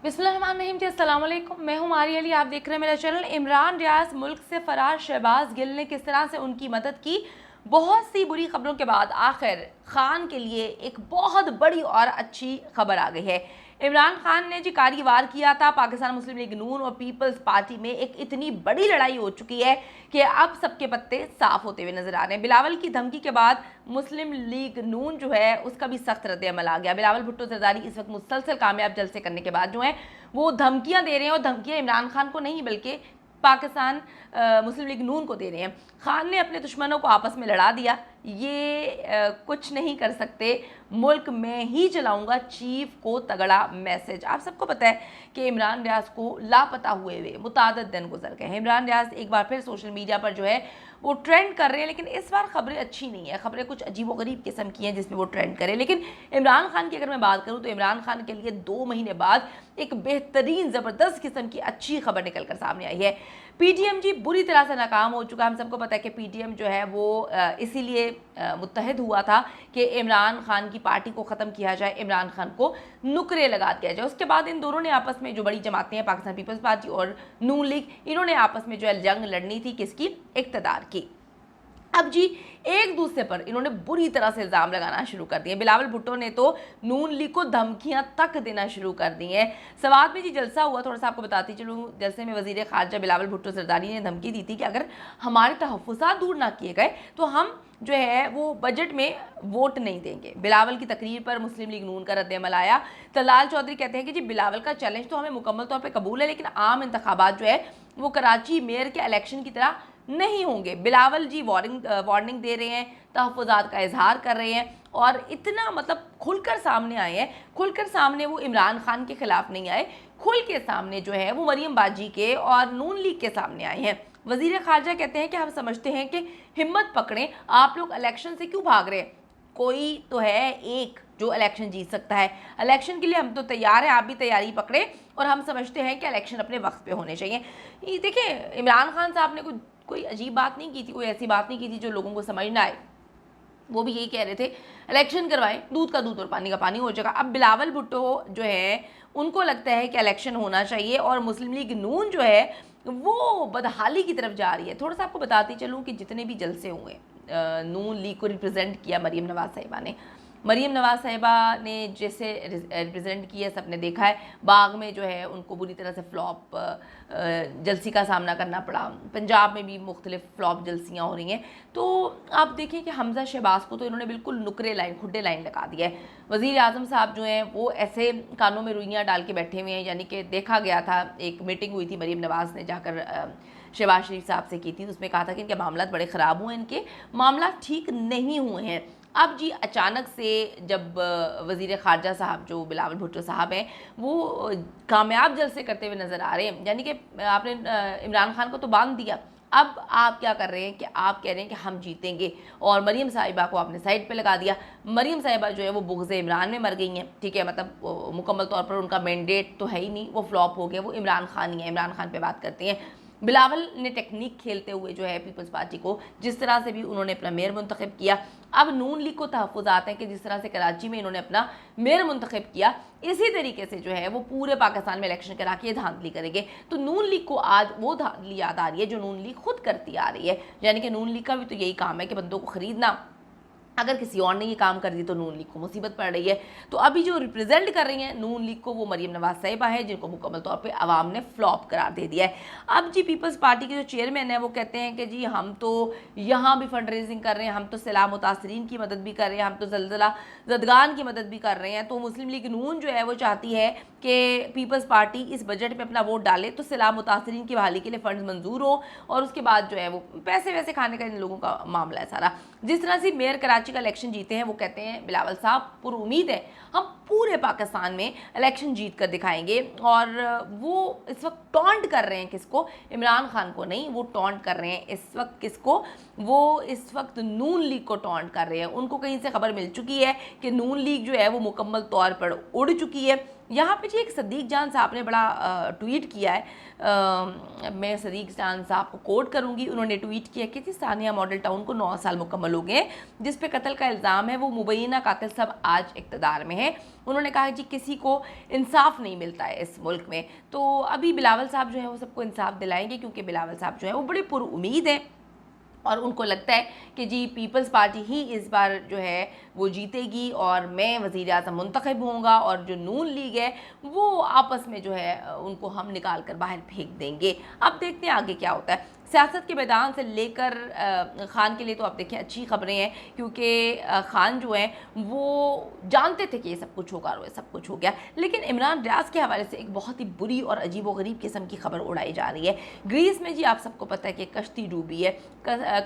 बिस्मिल्लाहिर्रहमानिर्रहीम जी, अस्सलाम वालेकुम। मैं हूं मारिया अली, आप देख रहे हैं मेरा चैनल। इमरान रियाज मुल्क से फरार शहबाज गिल ने किस तरह से उनकी मदद की। बहुत सी बुरी खबरों के बाद आखिर खान के लिए एक बहुत बड़ी और अच्छी खबर आ गई है। इमरान खान ने जी कार्यवार किया था पाकिस्तान मुस्लिम लीग नून और पीपल्स पार्टी में एक इतनी बड़ी लड़ाई हो चुकी है कि अब सबके पत्ते साफ होते हुए नजर आ रहे हैं। बिलावल की धमकी के बाद मुस्लिम लीग नून जो है उसका भी सख्त रद्द-ए-अमल आ गया। बिलावल भुट्टो जरदारी इस वक्त मुसलसल कामयाब जलसे करने के बाद जो है वो धमकियां दे रहे हैं, और धमकियां इमरान खान को नहीं बल्कि पाकिस्तान मुस्लिम लीग नून को दे रहे हैं। खान ने अपने दुश्मनों को आपस में लड़ा दिया, ये कुछ नहीं कर सकते, मुल्क में ही चलाऊंगा, चीफ को तगड़ा मैसेज। आप सबको पता है कि इमरान रियाज को लापता हुए हुए मुतादद दिन गुजर गए हैं। इमरान रियाज एक बार फिर सोशल मीडिया पर जो है वो ट्रेंड कर रहे हैं, लेकिन इस बार खबरें अच्छी नहीं है। खबरें कुछ अजीबोगरीब किस्म की हैं जिसमें वो ट्रेंड करें। लेकिन इमरान खान की अगर मैं बात करूं तो इमरान खान के लिए 2 महीने बाद एक बेहतरीन ज़बरदस्त किस्म की अच्छी खबर निकल कर सामने आई है। पीटीएम जी बुरी तरह से नाकाम हो चुका है। हम सबको पता है कि पीटीएम जो है वो इसीलिए मुत्तहद हुआ था कि इमरान खान की पार्टी को ख़त्म किया जाए, इमरान खान को नुकरे लगा दिया जाए। उसके बाद इन दोनों ने आपस में, जो बड़ी जमातें हैं पाकिस्तान पीपल्स पार्टी और नून लीग, इन्होंने आपस में जो है जंग लड़नी थी किसकी, इक़्तिदार की। अब जी एक दूसरे पर इन्होंने बुरी तरह से इल्ज़ाम लगाना शुरू कर दिए। बिलावल भुट्टो ने तो नून लीग को धमकियां तक देना शुरू कर दी हैं। सवात में जी जलसा हुआ, थोड़ा सा आपको बताती चलूँ। जलसे में वज़ीर ख़ारजा बिलावल भुट्टो जरदारी ने धमकी दी थी कि अगर हमारे तहफ़्फ़ुज़ात दूर ना किए गए तो हम जो है वो बजट में वोट नहीं देंगे। बिलावल की तकरीर पर मुस्लिम लीग नून का रद्द-ए-अमल आया। तलाल चौधरी कहते हैं कि जी बिलावल का चैलेंज तो हमें मुकम्मल तौर पर कबूल है, लेकिन आम इंतखाबात जो है वो कराची मेयर के इलेक्शन की तरह नहीं होंगे। बिलावल जी वार्निंग दे रहे हैं, तहफ़्फ़ुज़ात का इजहार कर रहे हैं, और इतना मतलब खुलकर सामने आए हैं। खुलकर सामने वो इमरान खान के खिलाफ नहीं आए, खुल के सामने जो है वो मरियम बाजी के और नून लीग के सामने आए हैं। वज़ीर ख़ारजा कहते हैं कि हम समझते हैं कि हिम्मत पकड़ें, आप लोग इलेक्शन से क्यों भाग रहे हैं? कोई तो है एक जो इलेक्शन जीत सकता है। इलेक्शन के लिए हम तो तैयार हैं, आप भी तैयारी पकड़े, और हम समझते हैं कि इलेक्शन अपने वक्त पे होने चाहिए। ये देखिए, इमरान खान साहब ने कोई अजीब बात नहीं की थी, कोई ऐसी बात नहीं की थी जो लोगों को समझ ना आए। वो भी यही कह रहे थे इलेक्शन करवाएं, दूध का दूध और पानी का पानी हो जाएगा। अब बिलावल भुट्टो जो है उनको लगता है कि इलेक्शन होना चाहिए, और मुस्लिम लीग नून जो है वो बदहाली की तरफ जा रही है। थोड़ा सा आपको बताती चलूँ कि जितने भी जलसे हुए, नून लीग को रिप्रेजेंट किया मरीम नवाज़ साहिबा ने। मरीम नवाज़ साहिबा ने जैसे रिप्रेजेंट किया, सब ने देखा है। बाग में जो है उनको बुरी तरह से फ्लॉप जलसी का सामना करना पड़ा। पंजाब में भी मुख्तलिफ फ्लॉप जलसियाँ हो रही हैं। तो आप देखिए कि हमजा शहबाज को तो इन्होंने बिल्कुल नुकरे लाइन, खुड्डे लाइन लगा दिया है। वज़ीर आज़म साहब जो हैं वो ऐसे कानों में रुइयाँ डाल के बैठे हुए हैं, यानी कि देखा गया था, एक मीटिंग हुई थी मरीम नवाज़ ने जाकर शहबाज शरीफ साहब से की थी, उसमें कहा था कि इनके मामला बड़े ख़राब हुए, इनके मामला ठीक नहीं हुए हैं। अब जी अचानक से जब वज़ीर ख़ारजा साहब जो बिलावल भुट्टो साहब हैं वो कामयाब जलसे करते हुए नज़र आ रहे हैं, यानी कि आपने इमरान खान को तो बांध दिया। अब आप क्या कर रहे हैं कि आप कह रहे हैं कि हम जीतेंगे, और मरीम साहिबा को आपने साइड पे लगा दिया। मरीम साहिबा जो है वो बुग़्ज़ इमरान में मर गई हैं, ठीक है, मतलब मुकम्मल तौर पर उनका मैंडेट तो है ही नहीं, वो फ्लॉप हो गया, वो इमरान खान ही है, इमरान खान पे बात करती हैं। बिलावल ने टेक्निक खेलते हुए जो है पीपल्स पार्टी को जिस तरह से भी उन्होंने अपना मेयर मुंतखब किया। अब नून लीग को तहफ़्फ़ुज़ात हैं कि जिस तरह से कराची में इन्होंने अपना मेयर मुंतखब किया, इसी तरीके से जो है वो पूरे पाकिस्तान में इलेक्शन करा के धांधली करेंगे। तो नून लीग को आज वो धांधली याद आ रही है जो नून लीग खुद करती आ रही है, यानी कि नून लीग का भी तो यही काम है कि बंदों को ख़रीदना। अगर किसी और ने ये काम कर दी तो नून लीग को मुसीबत पड़ रही है। तो अभी जो रिप्रेजेंट कर रही हैं नून लीग को वो मरीम नवाज़ साहिबा है, जिनको मुकम्मल तौर पे अवाम ने फ्लॉप करार दे दिया है। अब जी पीपल्स पार्टी के जो चेयरमैन है वो कहते हैं कि जी हम तो यहाँ भी फंड रेजिंग कर रहे हैं, हम तो सैलाब मुतासरीन की मदद भी कर रहे हैं, हम तो ज़लज़ला ज़दगान की मदद भी कर रहे हैं। तो मुस्लिम लीग नून जो है वो चाहती है कि पीपल्स पार्टी इस बजट में अपना वोट डाले तो सैलाब मुतासरीन की बहाली के लिए फ़ंड मंजूर हो, और उसके बाद जो है वो पैसे वैसे खाने का इन लोगों का मामला है सारा। जिस तरह से मेयर कराची का इलेक्शन जीते हैं, वो कहते हैं बिलावल साहब पुरुमीद है हम पूरे पाकिस्तान में इलेक्शन जीत कर दिखाएंगे। और वो इस वक्त टॉन्ट कर रहे हैं किसको, इमरान खान को नहीं, वो टॉन्ट कर रहे हैं इस वक्त किसको, वो इस वक्त नून लीग को टॉन्ट कर रहे हैं। उनको कहीं से खबर मिल चुकी है कि नून लीग जो है वो मुकम्मल तौर पर उड़ चुकी है। यहाँ पे जी एक सदीक जान साहब ने बड़ा ट्वीट किया है। मैं सदीक जान साहब को कोट करूँगी। उन्होंने ट्वीट किया कि जी सानिया मॉडल टाउन को 9 साल मुकम्मल हो गए हैं, जिस पे कत्ल का इल्ज़ाम है, वो मुबैना कातिल सब आज इक़्तिदार में है। उन्होंने कहा जी किसी को इंसाफ नहीं मिलता है इस मुल्क में, तो अभी बिलावल साहब जो है वो सबको इंसाफ दिलाएंगे, क्योंकि बिलावल साहब जो है वो बड़े पुरुमीद हैं और उनको लगता है कि जी पीपल्स पार्टी ही इस बार जो है वो जीतेगी और मैं वज़ीर आज़म मुंतखब होऊंगा, और जो नून लीग है वो आपस में जो है उनको हम निकाल कर बाहर फेंक देंगे। अब देखते हैं आगे क्या होता है। सियासत के मैदान से लेकर ख़ान के लिए तो आप देखें अच्छी खबरें हैं, क्योंकि ख़ान जो हैं वो जानते थे कि ये सब कुछ होगा और सब कुछ हो गया। लेकिन इमरान रियाज के हवाले से एक बहुत ही बुरी और अजीब व गरीब किस्म की खबर उड़ाई जा रही है। ग्रीस में जी आप सबको पता है कि कश्ती डूबी है,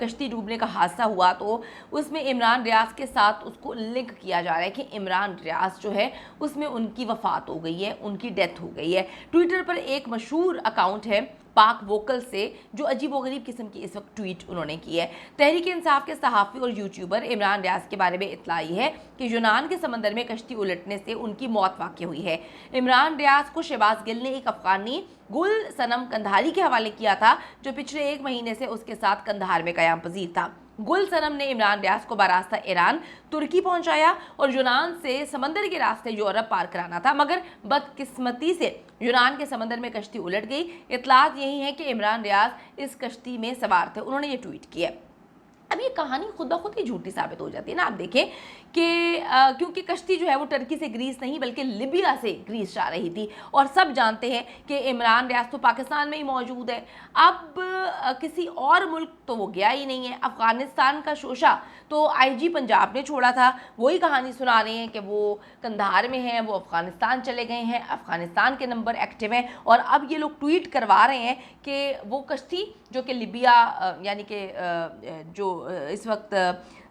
कश्ती डूबने का हादसा हुआ, तो उसमें इमरान रियाज के साथ उसको लिंक किया जा रहा है कि इमरान रियाज जो है उसमें उनकी वफ़ात हो गई है, उनकी डेथ हो गई है। ट्विटर पर एक मशहूर अकाउंट है पाक वोकल से, जो अजीब व गरीब किस्म की इस वक्त ट्वीट उन्होंने की है। तहरीक इंसाफ के सहाफ़ी और यूट्यूबर इमरान रियाज के बारे में इत्तला आई है कि यूनान के समंदर में कश्ती उलटने से उनकी मौत वाक़ई हुई है। इमरान रियाज को शहबाज गिल ने एक अफ़गानी गुल सनम कंधारी के हवाले किया था, जो पिछले 1 महीने से उसके साथ कंधार में क़याम पज़ीर था। गुल सनम ने इमरान रियाज को बरास्ता ईरान तुर्की पहुंचाया और यूनान से समंदर के रास्ते यूरोप पार कराना था, मगर बदकिस्मती से यूनान के समंदर में कश्ती उलट गई। इत्तलात यही है कि इमरान रियाज इस कश्ती में सवार थे। उन्होंने ये ट्वीट किया। अब ये कहानी खुद ब खुद ही झूठी साबित हो जाती है ना। आप देखें कि क्योंकि कश्ती जो है वो टर्की से ग्रीस नहीं बल्कि लिबिया से ग्रीस जा रही थी, और सब जानते हैं कि इमरान रियाज तो पाकिस्तान में ही मौजूद है। अब किसी और मुल्क तो वो गया ही नहीं है। अफ़गानिस्तान का शोशा तो आईजी पंजाब ने छोड़ा था, वही कहानी सुना रहे हैं कि वो कंधार में हैं, वो अफ़गानिस्तान चले गए हैं, अफ़गानिस्तान के नंबर एक्टिव हैं, और अब ये लोग ट्वीट करवा रहे हैं कि वो कश्ती जो कि लिबिया यानी कि जो इस वक्त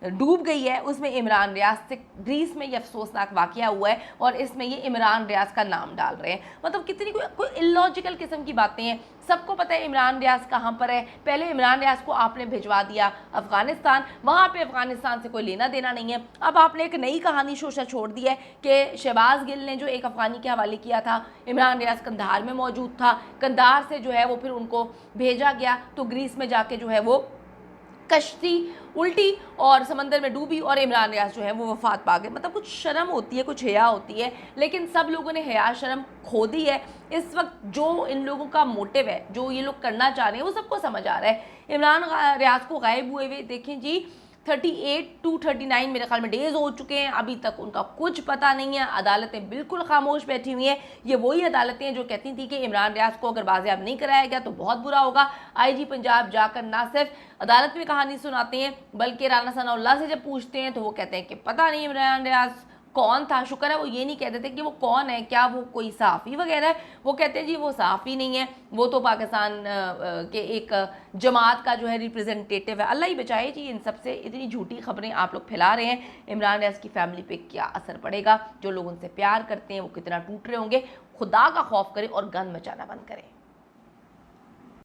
डूब गई है उसमें इमरान रियाज से ग्रीस में ये अफसोसनाक वाक़या हुआ है, और इसमें ये इमरान रियाज का नाम डाल रहे हैं। मतलब कितनी कोई इलॉजिकल किस्म की बातें हैं। सबको पता है इमरान रियाज कहाँ पर है। पहले इमरान रियाज को आपने भिजवा दिया अफ़गानिस्तान, वहाँ पे अफ़गानिस्तान से कोई लेना देना नहीं है। अब आपने एक नई कहानी शोशा छोड़ दी है कि शहबाज गिल ने जो एक अफ़गानी के हवाले किया था, इमरान रियाज कंधार में मौजूद था, कंधार से जो है वो फिर उनको भेजा गया, तो ग्रीस में जाके जो है वो कश्ती उल्टी और समंदर में डूबी और इमरान रियाज जो है वो वफात पा गए। मतलब कुछ शर्म होती है, कुछ हया होती है, लेकिन सब लोगों ने हया शर्म खो दी है। इस वक्त जो इन लोगों का मोटिव है, जो ये लोग करना चाह रहे हैं, वो सबको समझ आ रहा है। इमरान रियाज को गायब हुए हुए देखें जी 38 to 39 मेरे ख्याल में डेज़ हो चुके हैं, अभी तक उनका कुछ पता नहीं है। अदालतें बिल्कुल खामोश बैठी हुई हैं। ये वही अदालतें हैं जो कहती थी कि इमरान रियाज को अगर बाजियाब नहीं कराया गया तो बहुत बुरा होगा। आईजी पंजाब जाकर ना सिर्फ अदालत में कहानी सुनाते हैं, बल्कि राना सनाउल्लाह से जब पूछते हैं तो वो कहते हैं कि पता नहीं इमरान रियाज कौन था। शुक्र है वो ये नहीं कहते थे कि वो कौन है, क्या वो कोई सहाफ़ी वगैरह है। वो कहते हैं जी वो सहाफ़ी नहीं है, वो तो पाकिस्तान के एक जमात का जो है रिप्रेजेंटेटिव है। अल्लाह ही बचाए जी इन सब से। इतनी झूठी खबरें आप लोग फैला रहे हैं। इमरान रियाज की फैमिली पे क्या असर पड़ेगा? जो लोग उनसे प्यार करते हैं वो कितना टूट रहे होंगे। खुदा का खौफ करें और गंद मचाना बंद करें।